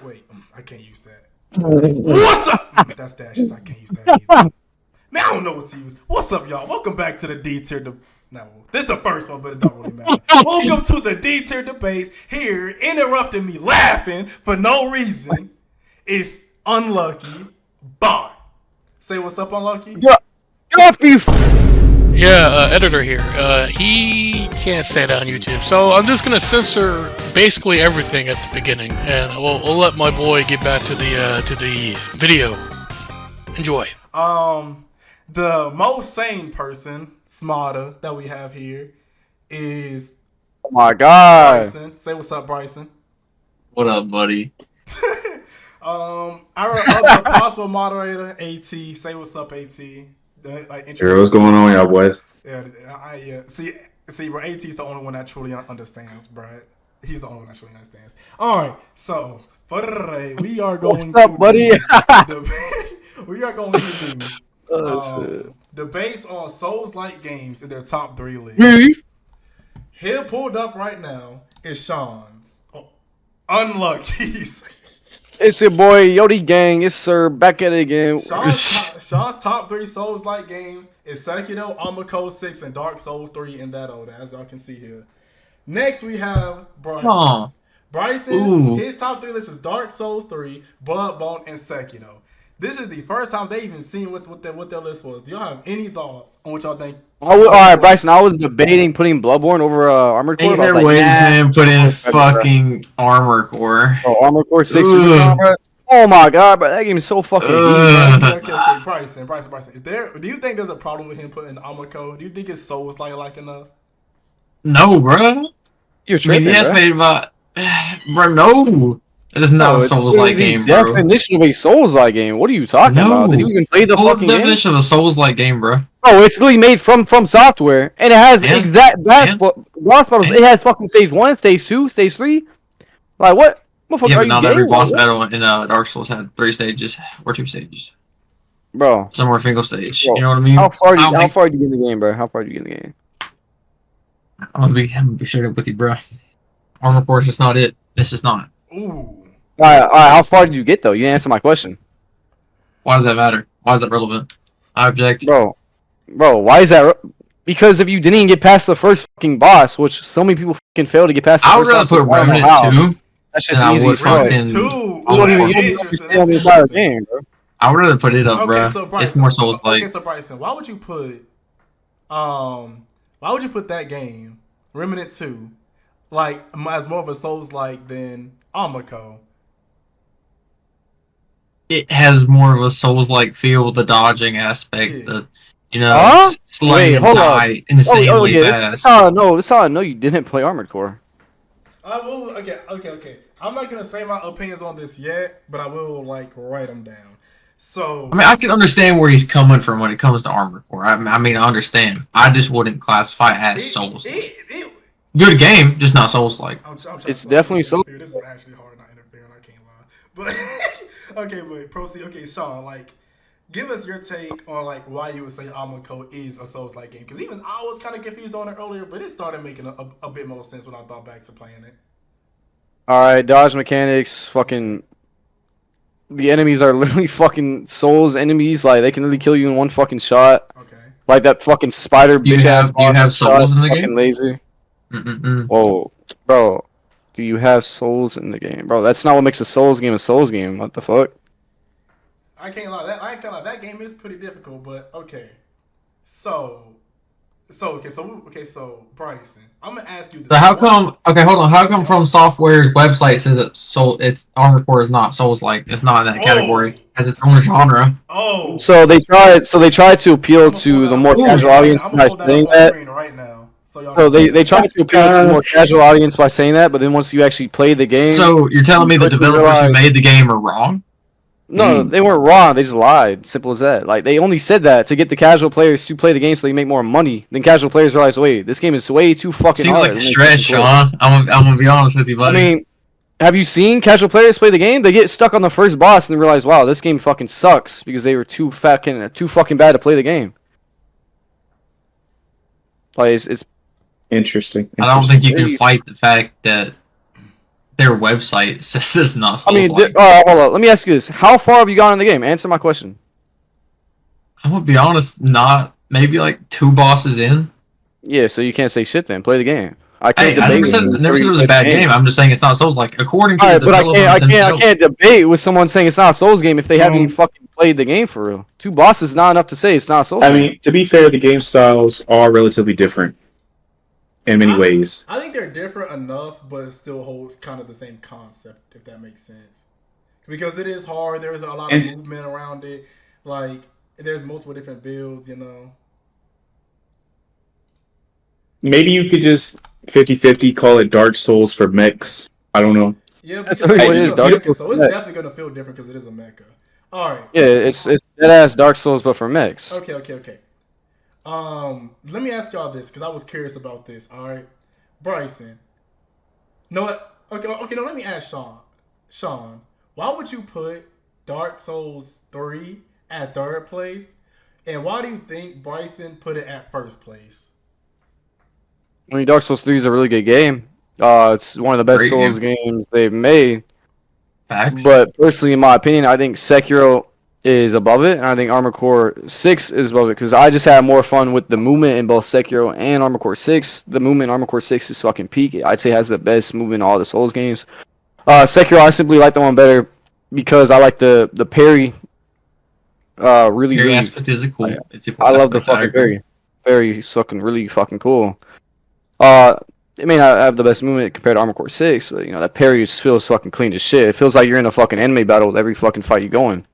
Wait, I can't use that. What's up? That's dashes. I can't use that either. Man, I don't know what to use. What's up, y'all? Welcome back to the D tier. No, this is the first one, but it don't really matter. Welcome to the D tier debates. Here, interrupting me, laughing for no reason, is Unlucky Bond. Say what's up, Unlucky. Yeah, editor here. He can't say that on YouTube, so I'm just gonna censor basically everything at the beginning, and we'll let my boy get back to the video. Enjoy. The most sane person, smarter, that we have here is. Oh my God! Bryson. Say what's up, Bryson. What up, buddy? Our other possible moderator, AT. Say what's up, AT. Sure, what's going on, y'all boys? Yeah, see, bro, AT's the only one that truly understands, bro. He's the only one that truly understands. All right, so for today, we are going what's up, buddy? We are going to do debates on Souls-like games in their top 3 leagues. Here pulled up right now is Sean's Unlucky's. It's your boy Yodi Gang. It's Sir back at it again. Sean's top 3 Souls-like games is Sekiro, Armor Code 6, and Dark Souls 3 in that order, as y'all can see here. Next, we have Bryson. Bryson's his top 3 list is Dark Souls 3, Bloodborne, and Sekiro. This is the first time they even seen what their list was. Do y'all have any thoughts on what y'all think? All right, Bryson. I was debating putting Bloodborne over Armored Core. Ain't there ways, man, put in fucking Armor Core. Oh, Armored Core 6. Oh my God, but that game is so fucking deep. Okay, Bryson. Do you think there's a problem with him putting the Armor Code? Do you think it's Souls-like enough? No, bro. You're tripping, yes, made about, bro. No, it is not a Souls-like game, bro. Definition of a Souls-like game. What are you talking about? Did you even play the fucking game? Definition of a Souls-like game, bro. Oh, it's really made from software, and it has exact boss battles. It has fucking stage 1, stage 2, stage 3. Like what? Yeah, but not every boss battle in Dark Souls had 3 stages or 2 stages. Bro, some were single stage. Bro, you know what I mean? How far do you get in the game, bro? How far do you get in the game? I'm gonna be straight up with you, bro. Armor Core is just not it. It's just not. Ooh. All right. How far did you get though? You didn't answer my question. Why does that matter? Why is that relevant? I object. Bro, why is that? Because if you didn't get past the first fucking boss, which so many people fucking fail to get past. I would rather put Remnant 2. That's just easy. You don't even understand the entire game, bro. I would rather put it up, bro. So Bryson, it's more Souls-like. Okay, so Bryson, why would you put that game, Remnant 2, like as more of a Souls-like than Armor Code? It has more of a Souls-like feel with the dodging aspect, slaying and die insanely fast. That's how I know you didn't play Armored Core. I will. Okay. I'm not gonna say my opinions on this yet, but I will write them down. So I mean, I can understand where he's coming from when it comes to Armored Core. I mean, I understand. I just wouldn't classify it as Souls. Good game, just not Souls-like. It's definitely Souls. This is actually hard not interfering. I can't lie. But okay, but proceed. Okay, Sean, give us your take on why you would say Armor Code is a Souls-like game. Because even I was kind of confused on it earlier, but it started making a bit more sense when I thought back to playing it. Alright, dodge mechanics, fucking... The enemies are literally fucking Souls enemies. They can really kill you in one fucking shot. Okay. Like that fucking spider bitch-ass boss. Do you have Souls in the game? Lazy. Whoa. Bro. Do you have Souls in the game? Bro, that's not what makes a Souls game a Souls game. What the fuck? I can't lie. That game is pretty difficult, but okay. So Bryson, I'm gonna ask you this. So how come? Okay, hold on. How come From Software's website says it's Armored Core is not Souls-like? It's not in that category. As its own genre. Oh. So they tried to appeal to the more casual audience by saying that. Right now. So they tried to appeal to the more casual audience by saying that, but then once you actually play the game. So you're telling me the developers who made the game are wrong? No, they weren't wrong. They just lied. Simple as that. They only said that to get the casual players to play the game so they make more money. Then casual players realize, wait, this game is way too fucking hard. Seems like a stretch, Sean. I'm gonna be honest with you, buddy. I mean, have you seen casual players play the game? They get stuck on the first boss and they realize, wow, this game fucking sucks because they were too fucking bad to play the game. It's interesting. I don't think you can fight the fact that their website says it's not I mean, Souls-like. hold on. Let me ask you this: how far have you gone in the game? Answer my question. I'm gonna be honest, not maybe like 2 bosses in. Yeah, so you can't say shit then. Play the game. I can't Hey, I debate never said with you it before was you a play bad the game. I'm just saying it's not Souls-like. According to Alright, the but developers I themselves. can't debate with someone saying it's not a Souls game if they haven't even fucking played the game for real. 2 bosses is not enough to say it's not a Souls I game. mean, to be fair, the game styles are relatively different in many ways. I think they're different enough, but it still holds kind of the same concept, if that makes sense. Because it is hard. There's a lot of movement around it. Like, there's multiple different builds, you know. Maybe you could just 50-50 call it Dark Souls for mechs. I don't know. Yeah, That's because really what it it is is, a Dark mecha, Souls so for it's mech. definitely going to feel different because it is a mecha. All right. Yeah, it's dead ass Dark Souls but for mechs. Okay. Let me ask y'all this because I was curious about this. All right, Bryson. No, okay. No, let me ask Sean. Sean, why would you put Dark Souls 3 at 3rd place, and why do you think Bryson put it at 1st place? I mean, Dark Souls 3 is a really good game. It's one of the best Great Souls games they've made. Facts. But personally, in my opinion, I think Sekiro is above it, and I think Armored Core 6 is above it because I just had more fun with the movement in both Sekiro and Armored Core 6. The movement in Armored Core 6 is fucking peak. I'd say it has the best movement in all the Souls games. Sekiro, I simply like the one better because I like the parry. Really. aspect is cool. It's a cool I love the aspect, I fucking agree. parry. Parry is fucking really fucking cool. It may not have the best movement compared to Armored Core 6, but that parry just feels fucking clean as shit. It feels like you're in a fucking anime battle with every fucking fight you going.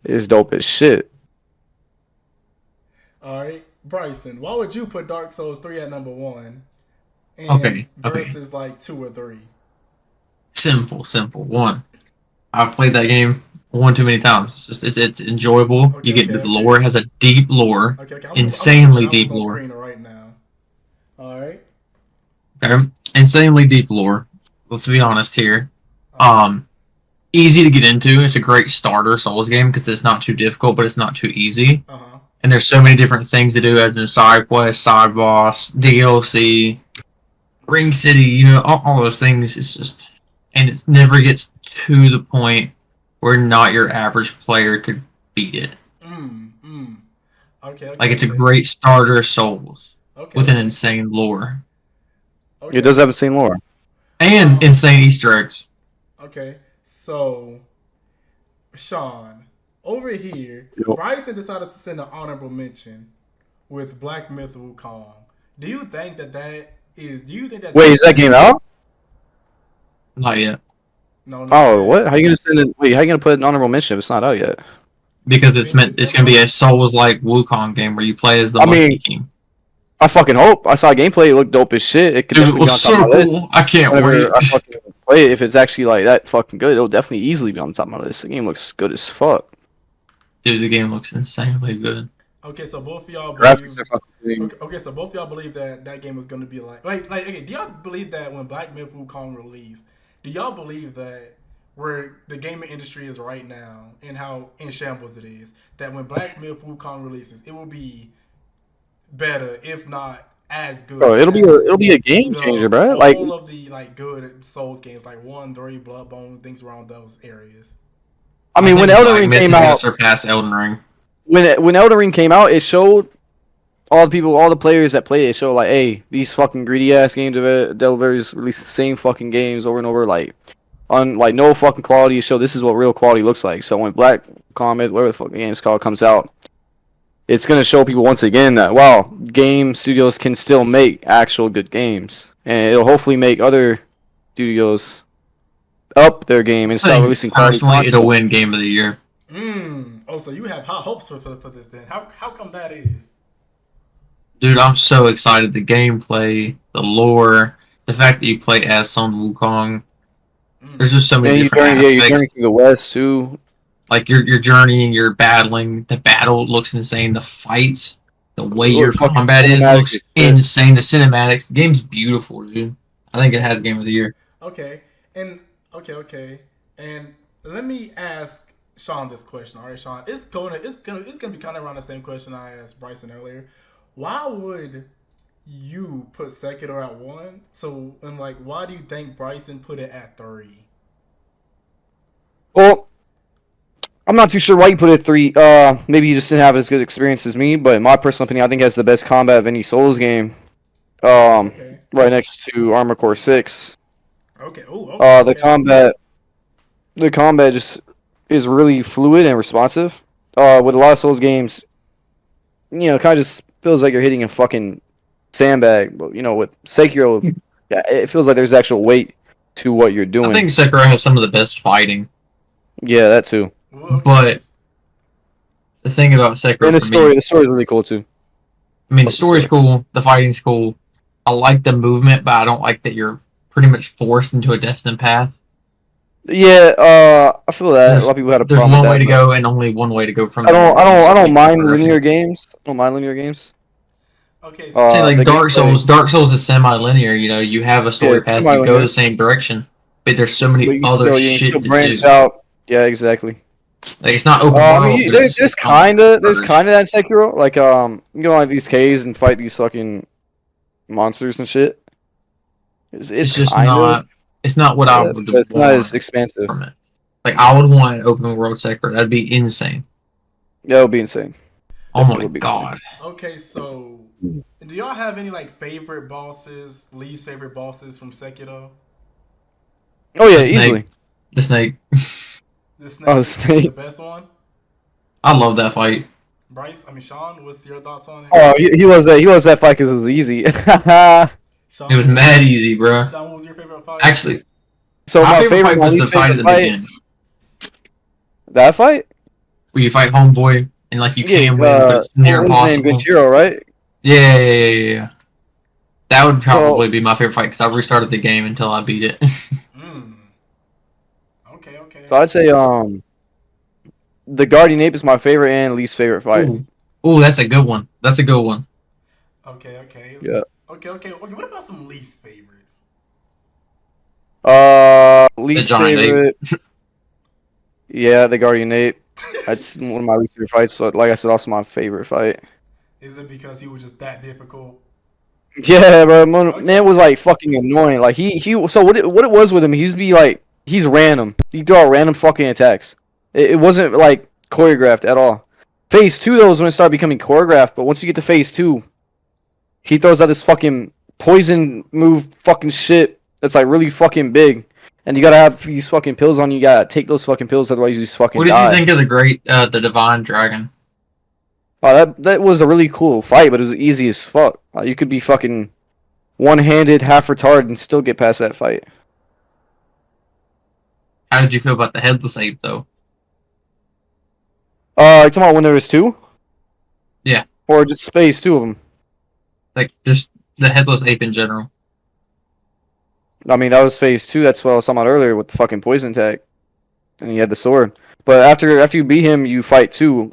It's dope as shit. All right, Bryson, why would you put Dark Souls 3 at number 1? And Okay. versus like 2 or 3? Simple. 1. I've played that game one too many times. It's enjoyable. You get into the lore. It has a deep lore. Okay. Insanely deep on lore. screen right now. All right. Okay. Insanely deep lore. Let's be honest here. Easy to get into. It's a great starter Souls game because it's not too difficult, but it's not too easy. And there's so many different things to do as in side quest, side boss, DLC, Ring City, all those things. It's just, and it never gets to the point where not your average player could beat it. Okay. Like it's a great starter Souls with an insane lore. Okay. It does have insane lore. And insane Easter eggs. Okay, so Sean, over here, Bryson decided to send an honorable mention with Black Myth Wukong. Do you think that Wait, is that game out? Not yet. No. Oh, what? How you gonna send it? Wait, how you gonna put an honorable mention if it's not out yet? Because it's gonna be a Souls-like Wukong game where you play as the Monkey King. I fucking hope. I saw gameplay. It looked dope as shit. It could Dude, it definitely be on looks top so of my list. cool. I can't Whenever wait. I fucking play it, if it's actually like that fucking good, it'll definitely easily be on top of my list. The game looks good as fuck. Dude, the game looks insanely good. Okay, so both of y'all Graphics are fucking okay, so both of y'all believe that game was gonna be like okay, do y'all believe that when Black Myth Wukong released, do y'all believe that where the gaming industry is right now and how in shambles it is, that when Black Myth Wukong releases, it will be better, if not as good. Bro, it'll be a game changer, bro. Like all of the good Souls games, like 1, 3, Bloodborne, things around those areas. I mean, when Elden Ring came out, surpass Elden Ring. When Elden Ring came out, it showed all the players that played it. Showed like, hey, these fucking greedy ass games developers release the same fucking games over and over, like on like no fucking quality. It showed this is what real quality looks like. So when Black Comet, whatever the fuck the game's called, comes out, it's gonna show people once again that wow, game studios can still make actual good games, and it'll hopefully make other studios up their game and start releasing quality personally, content. it'll win Game of the Year. Oh, so you have high hopes for this then? How come that is? Dude, I'm so excited. The gameplay, the lore, the fact that you play as Sun Wukong. There's just so many different aspects. You're journeying through the West too. Like you're journeying, you're battling. The battle looks insane. The fights, the way your combat looks insane. The cinematics, the game's beautiful, dude. I think it has Game of the Year. Okay, and let me ask Sean this question. All right, Sean, it's gonna be kind of around the same question I asked Bryson earlier. Why would you put Sekiro at 1. So, and like, why do you think Bryson put it at 3? Well, I'm not too sure why you put it at 3. Maybe you just didn't have as good experience as me, but in my personal opinion, I think it has the best combat of any Souls game. Okay. Right next to Armor Core 6. Okay. Oh. Okay. The combat just is really fluid and responsive. With a lot of Souls games, kind of just feels like you're hitting a fucking sandbag. But with Sekiro, yeah, it feels like there's actual weight to what you're doing. I think Sekiro has some of the best fighting. Yeah, that too. But the thing about Sekiro And the for me, story's really cool too. I mean, the story's cool, the fighting's cool. I like the movement, but I don't like that you're pretty much forced into a destined path. Yeah, I feel that a lot of people had a There's problem one with way that. to go and only one way to go from. I don't Like, mind linear games. I don't mind linear games. Okay. So, say like the Dark gameplay- Souls. Dark Souls is semi-linear. You have a story path. You go semi-linear. the same direction, but there's so But many you other still, shit still to branch do. out. Yeah, exactly. Like it's not open I world. mean, but there's it's kind of merge. that in Sekiro. Like you go on these caves and fight these fucking monsters and shit. It's just kind not. It's not what I would but it's not as want expansive. from it. Like I would want open world Sekiro. That'd be insane. That would be insane. Oh Definitely my would be god. okay. So, do y'all have any like favorite bosses, least favorite bosses from Sekiro? Oh yeah, The snake. easily. The snake. The snake. Oh, the snake. The best one. I love that fight. Bryce, Sean, what's your thoughts on it? Oh, he was that fight because it was easy. Sean, It was mad easy, bro. Sean, what was your favorite fight? Actually, So my favorite fight my was the least fight at favorite the fight. beginning, That fight? where you fight homeboy and like you can win, but it's near what was his name? impossible. Gunchiro, right? Yeah. That would probably be my favorite fight because I restarted the game until I beat it. Okay. So I'd say the Guardian Ape is my favorite and least favorite fight. Ooh, that's a good one. That's a good one. Okay. Yeah. Okay. What about some least favorites? Least giant ape. favorite. Yeah, the Guardian Ape. That's one of my least favorite fights. But like I said, also my favorite fight. Is it because he was just that difficult? Yeah, bro. Man was like fucking annoying. Like he. So what it was with him? He's random. He throw out random fucking attacks. It wasn't like choreographed at all. Phase 2 though is when it started becoming choreographed. But once you get to Phase 2, he throws out this fucking poison move fucking shit that's like really fucking big. And you gotta have these fucking pills on you. You gotta take those fucking pills, otherwise you just fucking What did die. you think of the Divine Dragon? Oh, that was a really cool fight, but it was easy as fuck. You could be fucking one-handed, half retarded, and still get past that fight. How did you feel about the Headless Ape, though? You talking about when there was 2? Yeah. Or just space 2 of them? Like, just the Headless Ape in general. I mean, that was Phase 2. That's what I was talking about earlier with the fucking poison tag. And he had the sword. But after you beat him, you fight 2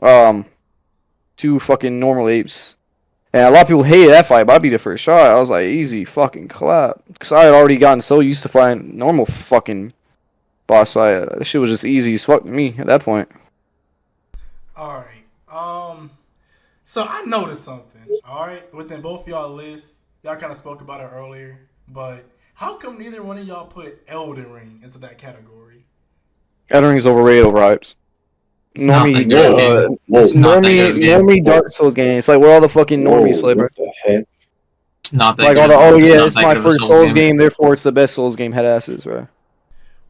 fucking normal apes. And a lot of people hated that fight, but I beat it first shot. I was like, easy fucking clap. Because I had already gotten so used to fighting normal fucking boss fight. That shit was just easy as fuck to me at that point. Alright. So I noticed something. Alright. Within both y'all lists, y'all kind of spoke about it earlier. But how come neither one of y'all put Elden Ring into that category? Elden Ring's overrated over hypes. Normie Dark Souls game. It's like where all the fucking normies play, bro. What the heck? Not that Like good all of the, a- oh yeah, not it's that my good of a first Souls game, therefore it's the best Souls game head asses, bro.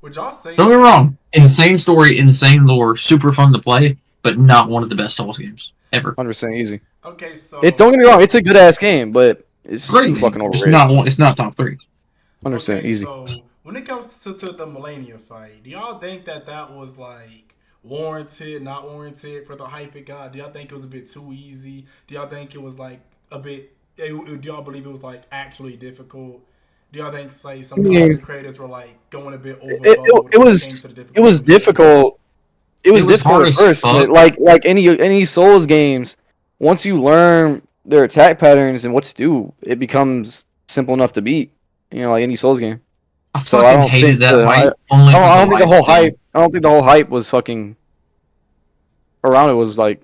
Would y'all say... Don't get me wrong. Insane story, insane lore, super fun to play, but not one of the best Souls games ever. 100% easy. Okay, so... Don't get me wrong, it's a good ass game, but it's Great, too fucking it's overrated. not one. It's not top 3. 100% easy. So when it comes to the Millennia fight, do y'all think that was like warranted, not warranted for the hype it got? Do y'all think it was a bit too easy? Do y'all think it was like a bit? Do y'all believe it was like actually difficult? Do y'all think say some content creators were like going a bit overboard? It was difficult. It was difficult hard at as first, fuck. but like any Souls games, once you learn their attack patterns and what to do, it becomes simple enough to beat. You know, like any Souls game. I So fucking don't hated think that the fight. hype- Only I don't think the whole hype. hype. I don't think the whole hype was fucking around. It was like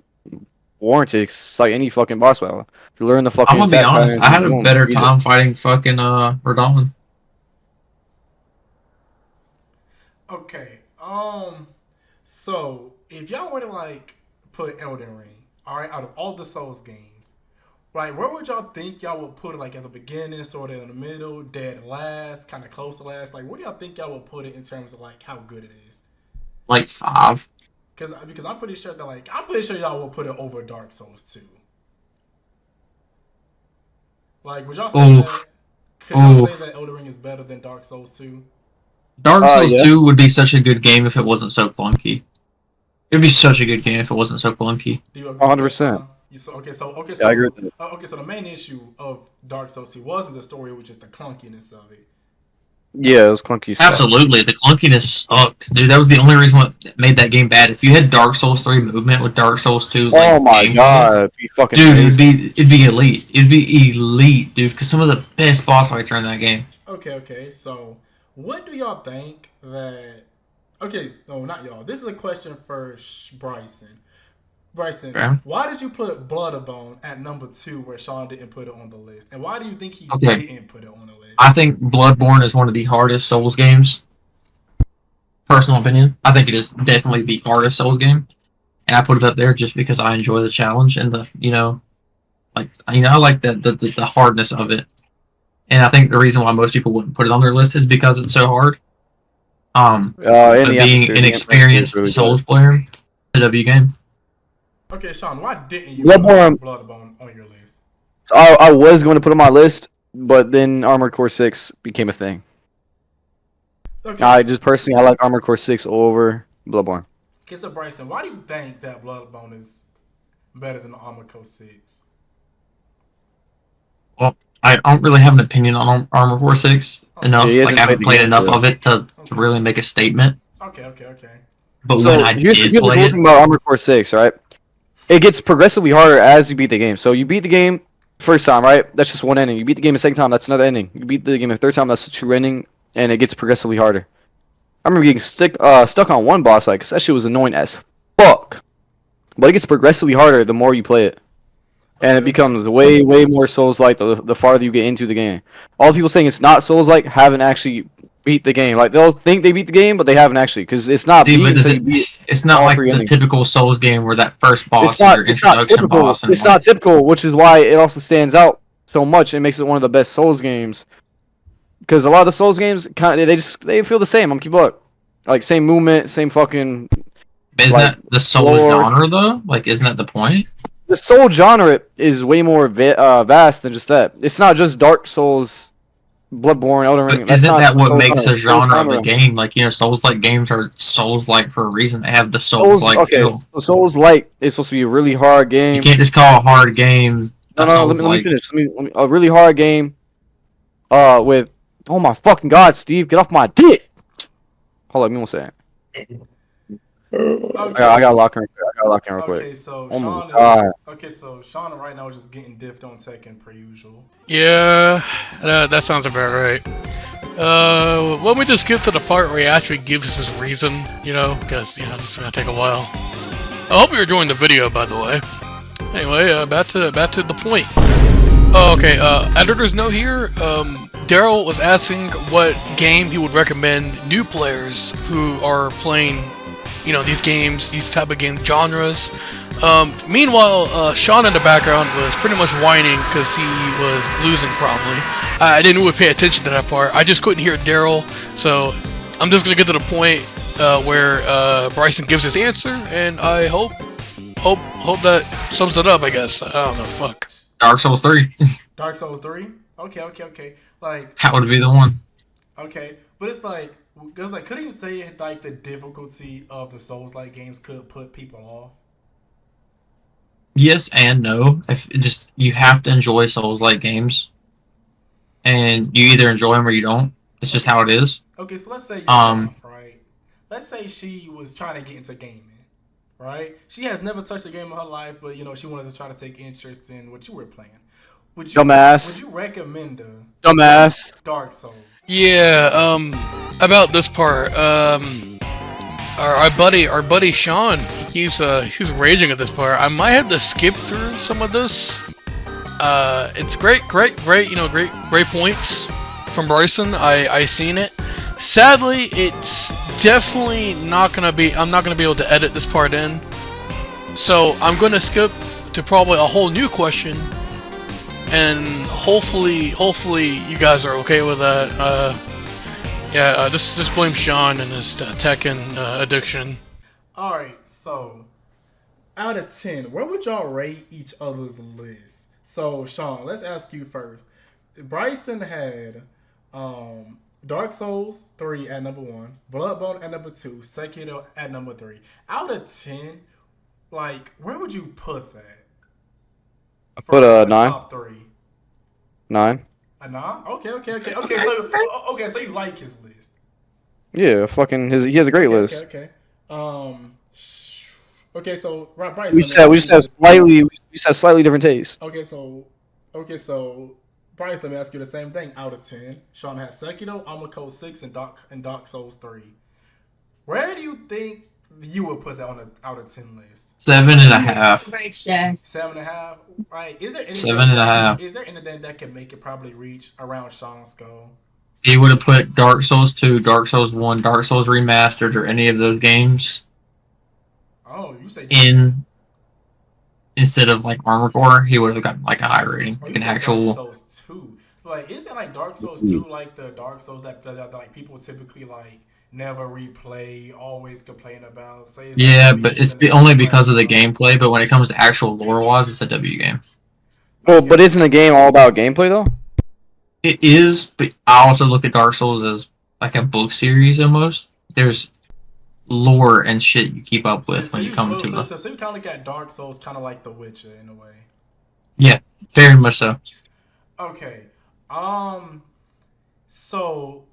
warranted. It's like any fucking boss battle. You learn the fucking. I'm gonna be attack honest. patterns I had and a boom, better beat it. time fighting fucking Radon. Okay. So if y'all were to like put Elden Ring, all right, out of all the Souls games, like where would y'all think y'all would put it? Like at the beginning, sort of in the middle, dead last, kind of close to last. Like where do y'all think y'all would put it in terms of like how good it is? Like 5. Because I'm pretty sure that I'm pretty sure y'all will put it over Dark Souls 2. Like would y'all say that? Could y'all say that Elden Ring is better than Dark Souls 2? Dark Souls Yeah. 2 would be such a good game if it wasn't so clunky. It'd be such a good game if it wasn't so clunky. Do you agree? 100%. So I agree with that. okay, so the main issue of Dark Souls 2 wasn't the story, which is the clunkiness of it. Yeah, it was clunky stuff. Absolutely, the clunkiness sucked, dude. That was the only reason what made that game bad. If you had Dark Souls 3 movement with Dark Souls 2, like, Oh my gameplay, god, it'd be fucking dude, amazing. it'd be elite. It'd be elite, dude. Because some of the best boss fights are in that game. Okay. So, what do y'all think that? Okay, no, not y'all. This is a question for Bryson. Bryson, Okay. why did you put Bloodborne at number 2 where Sean didn't put it on the list? And why do you think he didn't put it on the list? I think Bloodborne is one of the hardest Souls games. Personal opinion. I think it is definitely the hardest Souls game. And I put it up there just because I enjoy the challenge and the, I like the hardness of it. And I think the reason why most people wouldn't put it on their list is because it's so hard. And But the being atmosphere, an the experienced really Souls good. player, it's a W game. Okay, Sean, why didn't you Bloodborne- put Bloodborne on your list? I was going to put it on my list, but then Armored Core 6 became a thing. Okay, I like Armored Core 6 over Bloodborne. Okay, so Bryson, why do you think that Bloodborne is better than Armored Core 6? Well, I don't really have an opinion on Armor Core 6 enough. Yeah, I haven't played enough of it to really make a statement. Okay. But So when I here's did the play cool it, thing about Armored Core 6, right? It gets progressively harder as you beat the game. So you beat the game first time, right? That's just one ending. You beat the game a second time, that's another ending. You beat the game a third time, that's a true ending, and it gets progressively harder. I remember getting stuck on one boss fight, because that shit was annoying as fuck. But it gets progressively harder the more you play it. And it becomes way more Souls-like the farther you get into the game. All the people saying it's not Souls-like haven't actually beat the game. Like, they'll think they beat the game, but they haven't actually, because it's not see, beat but until you beat it's not all like three the endings. typical Souls game where that first boss It's not, is your it's not introduction typical. boss. And It's not typical, which is why it also stands out so much and makes it one of the best Souls games. Because a lot of the Souls games, they feel the same. I'm keep up, like same movement, same fucking. Isn't like, that the Souls lore. genre though? Like, isn't that the point? The Soul genre is way more vast than just that. It's not just Dark Souls, Bloodborne, Elden Ring. But isn't that what Soul makes a genre of a genre. game? Like, Souls-like games are Souls-like for a reason. They have the Souls-like feel. So Souls-like is supposed to be a really hard game. You can't just call a hard game. No, let me finish. A really hard game. With oh my fucking god, Steve, get off my dick. Hold on, give me 1 second. Okay. I gotta lock in real quick. Okay, so Oh my Sean God. so Sean right now is just getting diffed on Tekken per usual. Yeah, that sounds about right. Why don't we just skip to the part where he actually gives us his reason, because, this is gonna take a while. I hope you're enjoying the video, by the way. Anyway, back to the point. Oh, okay, editor's note here, Daryl was asking what game he would recommend new players who are playing, these games, these type of game genres. Meanwhile, Sean in the background was pretty much whining because he was losing probably. I didn't really pay attention to that part. I just couldn't hear Daryl, so I'm just gonna get to the point where Bryson gives his answer, and I hope that sums it up. I guess I don't know. Fuck. Dark Souls 3. Dark Souls 3? Okay. Like, That would be the one. okay, but it's like, couldn't you say like the difficulty of the Souls-like games could put people off? Yes and no. You have to enjoy Souls-like games, and you either enjoy them or you don't. It's just how it is. Okay, so let's say your wife, right? Let's say she was trying to get into gaming, right? She has never touched a game in her life, but she wanted to try to take interest in what you were playing. Would you recommend her Dumbass. Dark Souls? Yeah. About this part. Our buddy Sean, he's raging at this part. I might have to skip through some of this. It's great, great points from Bryson. I seen it. Sadly, it's definitely not gonna be. I'm not gonna be able to edit this part in. So I'm gonna skip to probably a whole new question, and hopefully you guys are okay with that. Just blame Sean and his Tekken addiction. All right, so out of 10, where would y'all rate each other's list? So Sean, let's ask you first. Bryson had Dark Souls 3 at number 1, Bloodborne at number 2, Sekiro at number 3. Out of 10, like, where would you put that? I put a 9. Top 3. 9. A 9? Okay. So you like his list? Yeah, he has a great list. Okay. Okay, so Bryce. We just have slightly different tastes. Okay, so Bryce, let me ask you the same thing. Out of 10, Sean has Sekiro, Amako 6, and Dark Souls 3. Where do you think you would put that on an out of 10 list? 7.5. 7.5. Right? Is there anything 7.5. Is there anything that can make it probably reach around Sean's goal? He would have put Dark Souls 2, Dark Souls 1, Dark Souls Remastered, or any of those games. Oh, you say instead of like Armor Core, he would have gotten like a high rating, oh, like an actual. Dark Souls 2. Like, isn't like Dark Souls 2 like the Dark Souls that like people typically like never replay, always complain about? Say Yeah, but it's only because of the gameplay. But when it comes to actual lore-wise, it's a W game. Well, but isn't a game all about gameplay though? It is, but I also look at Dark Souls as like a book series almost. There's lore and shit you keep up with when you come to the. So you kind of look at Dark Souls kind of like The Witcher in a way. Yeah, very much so. Okay. So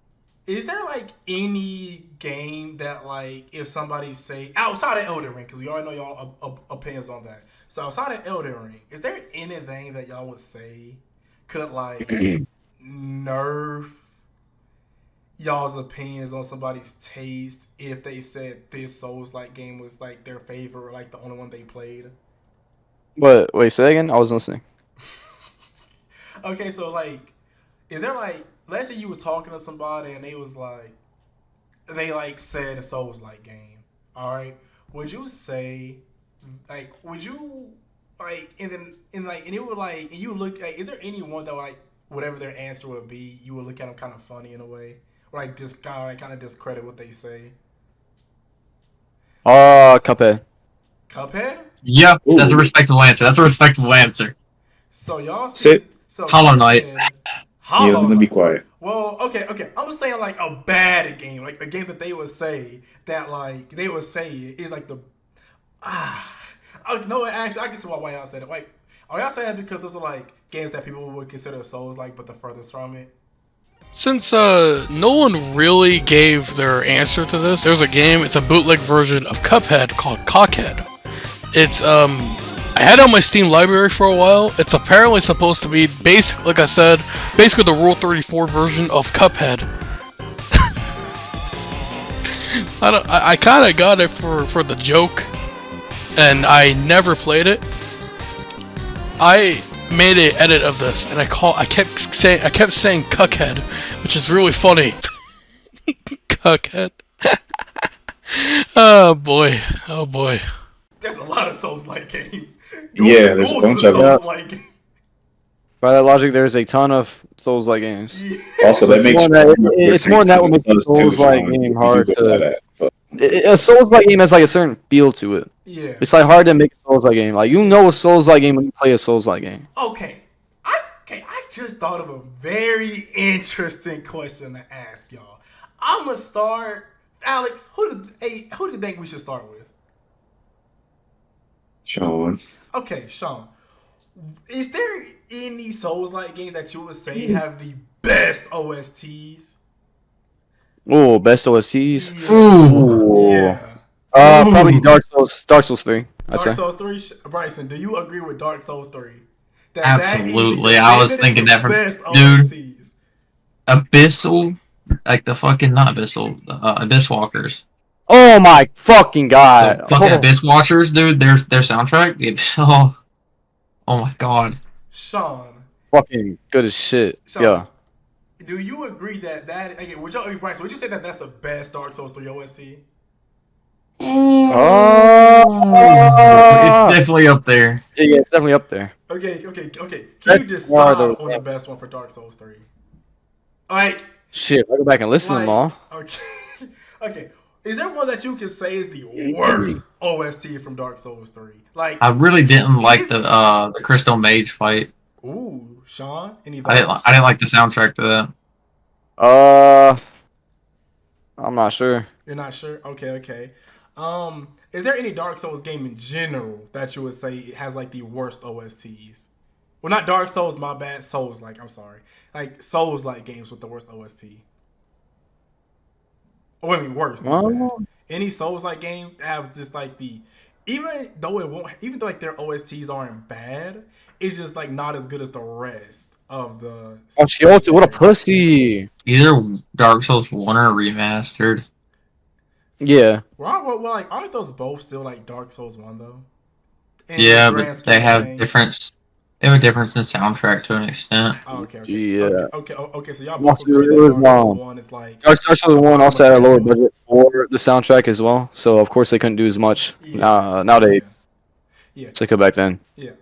is there like any game that like if somebody say outside of Elden Ring, because we already know y'all opinions on that. So outside of Elden Ring, is there anything that y'all would say could like nerf y'all's opinions on somebody's taste if they said this Souls-like game was like their favorite or like the only one they played? What? Wait, say that again? I was listening. Okay, so like, is there like, let's say you were talking to somebody and they said a Souls-like game. All right, would you say like, would you like, and it would like, and you look like, is there anyone that like whatever their answer would be, you would look at them kind of funny in a way? Like this guy, like, kind of discredit what they say. Cuphead. Cuphead? Yep, that's a respectable answer. So y'all Sit. So Hollow Knight. Yeah, let me be quiet. Well, okay. I'm just saying like a bad game, like a game that they would say is like the no, actually, I can see why y'all said it. Like, are y'all saying it because those are like games that people would consider Souls like, but the furthest from it? Since no one really gave their answer to this, there's a game, it's a bootleg version of Cuphead called Cockhead. It's I had it on my Steam library for a while. It's apparently supposed to be like I said, basically the Rule 34 version of Cuphead. I kind of got it for the joke, and I never played it. I made an edit of this, and I kept saying Cuckhead, which is really funny. Cuckhead. Oh boy. There's a lot of Souls-like games. Yeah, there's a bunch of them. By that logic, there's a ton of Souls-like games. Yeah. Also, that makes it's more than that what makes a Souls-like game hard to. A Souls-like game has like a certain feel to it. Yeah. It's like hard to make a Souls-like game. Like you know a Souls-like game when you play a Souls-like game. Okay. I just thought of a very interesting question to ask y'all. I'm gonna start. Alex, who do you think we should start with? Sean. Okay, Sean. Is there any Souls-like game that you would say have the best OSTs? Oh, best OSTs. Yeah. Ooh. Yeah. Probably Dark Souls 3. Dark Souls 3. Bryson, do you agree with Dark Souls 3? Absolutely. I was thinking that from dude. Abyssal, like the fucking not Abyssal, Abyss Walkers. Oh my fucking god! The fucking Abyss Watchers, dude. Their soundtrack. Oh my god. Sean. Fucking good as shit. Sean, Yeah. do you agree that okay, would you say that that's the best Dark Souls 3 OST? It's definitely up there. Yeah, it's definitely up there. Okay. Can you decide on the best one for Dark Souls 3? Like, shit, I'll go back and listen to them all. Okay. Is there one that you can say is the worst OST from Dark Souls 3? Like, I really didn't like the Crystal Mage fight. Ooh, Sean, any I didn't like the soundtrack to that. I'm not sure. You're not sure? Okay. Is there any Dark Souls game in general that you would say has like the worst OSTs? Well, not Dark Souls, my bad. Souls, I'm sorry. Like Souls like games with the worst OST. Oh, I mean worse. Any Souls like game that has just like even though like their OSTs aren't bad, it's just like not as good as the rest of the. Oh, Chioto, what a pussy! Either Dark Souls 1 or Remastered. Yeah. Well, like aren't those both still like Dark Souls 1 though? Yeah, but they have difference. They have a difference in soundtrack to an extent. Oh, okay. Yeah. Okay. So y'all both agree that Dark Souls 1 is like. Dark Souls 1 also had a lower budget for the soundtrack as well, so of course they couldn't do as much nowadays. Yeah. So go back then. Yeah.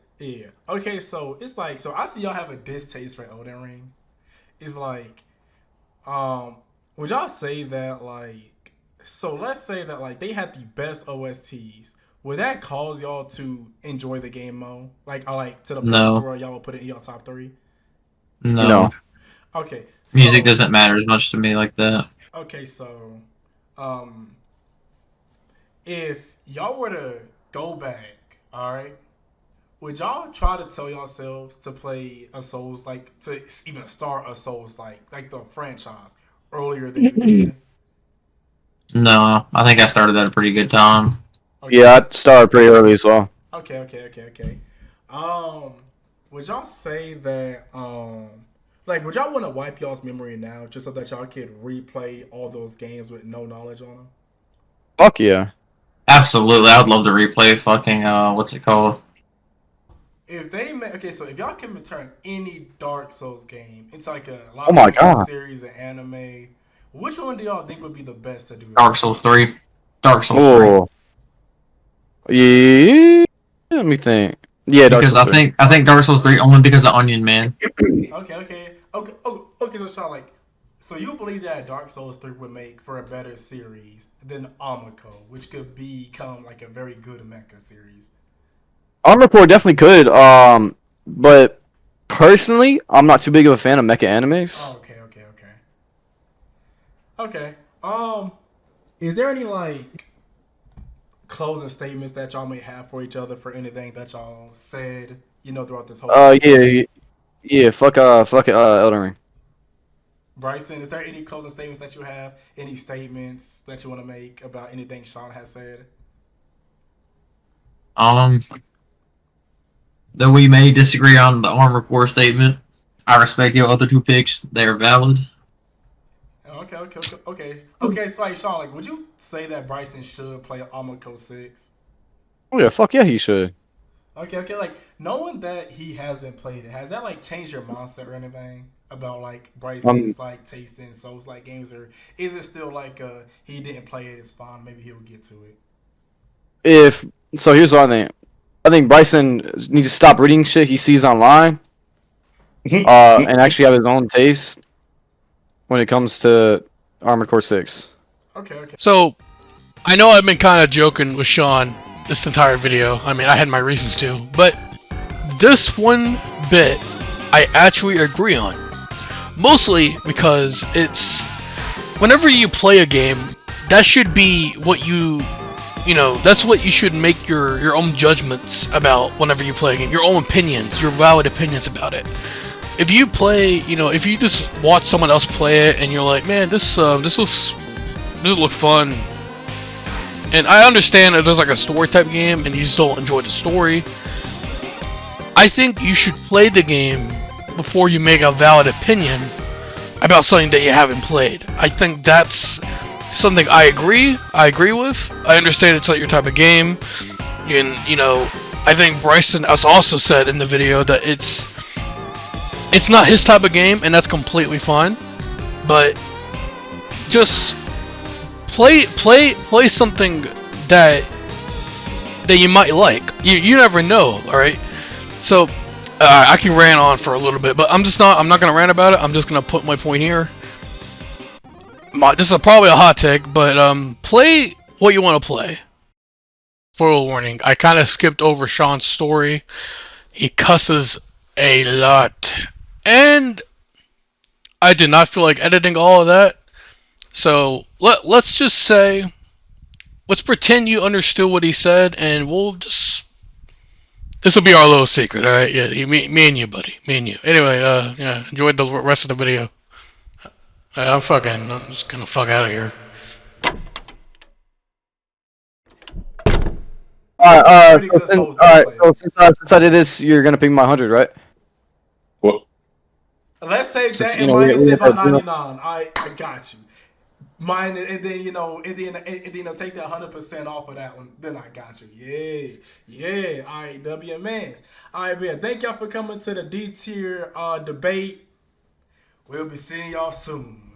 Okay, so it's like I see y'all have a distaste for Elden Ring. It's like, would y'all say that like, so let's say that like they had the best OSTs. Would that cause y'all to enjoy the game more? Like, to the point where y'all will put it in y'all top 3? No. Okay. Music doesn't matter as much to me like that. Okay, so, if y'all were to go back, all right, would y'all try to tell yourselves to play a Souls to even start a Souls like the franchise earlier than you did? No, I think I started at a pretty good time. Okay. Yeah, I started pretty early as well. Okay. Would y'all say that would y'all want to wipe y'all's memory now just so that y'all could replay all those games with no knowledge on them? Fuck yeah. Absolutely, I would love to replay fucking what's it called? If y'all can return any Dark Souls game, it's like a series of anime. Which one do y'all think would be the best to do? Dark Souls 3. Dark Souls 3. Yeah. Let me think. Yeah, because I think Dark Souls 3 only because of Onion Man. Okay. So Sean, so you believe that Dark Souls 3 would make for a better series than Amako, which could become like a very good mecha series? Armored Core definitely could. But personally, I'm not too big of a fan of mecha animes. Oh, okay. Is there any closing statements that y'all may have for each other for anything that y'all said, throughout this whole yeah, fuck Elden Ring. Bryson, is there any closing statements that you have? Any statements that you want to make about anything Sean has said? Though we may disagree on the Armored Core statement, I respect your other 2 picks. They're valid. Okay. So, Sean, would you say that Bryson should play Amako 6? Oh yeah, fuck yeah, he should. Okay. Knowing that he hasn't played it, has that changed your mindset or anything about Bryson's taste in Souls games, or is it still he didn't play it, it's fine, maybe he'll get to it? Here's what I think. I think Bryson needs to stop reading shit he sees online, and actually have his own taste when it comes to Armored Core 6. Okay. So, I know I've been kind of joking with Sean this entire video. I mean, I had my reasons to, but this one bit I actually agree on. Mostly because it's whenever you play a game, that should be what that's what you should make your own judgments about whenever you play a game. Your own opinions, your valid opinions about it. If you play, if you just watch someone else play it and you're like, man, this looks fun. And I understand it is a story type game and you just don't enjoy the story. I think you should play the game before you make a valid opinion about something that you haven't played. I think that's something I agree with. I understand it's not your type of game, and you know, I think Bryson has also said in the video that it's not his type of game, and that's completely fine. But just play something that you might like. You never know, all right? So I can rant on for a little bit, but I'm not gonna rant about it. I'm just gonna put my point here. This is probably a hot take, but play what you want to play. Spoiler warning: I kind of skipped over Sean's story. He cusses a lot, and I did not feel like editing all of that. So let's just say, let's pretend you understood what he said, and we'll just. This will be our little secret, all right? Yeah, me and you, buddy, me and you. Anyway, yeah, enjoy the rest of the video. I'm just gonna fuck out of here. Alright, so since I did this, you're gonna ping my 100, right? What? Let's take Since, that you and know, minus we it by have, you know- 99. I got you. Mine, and then take that 100% off of that one. Then I got you. Yeah. All right, WMS. All right, man. Thank y'all for coming to the D tier debate. We'll be seeing y'all soon.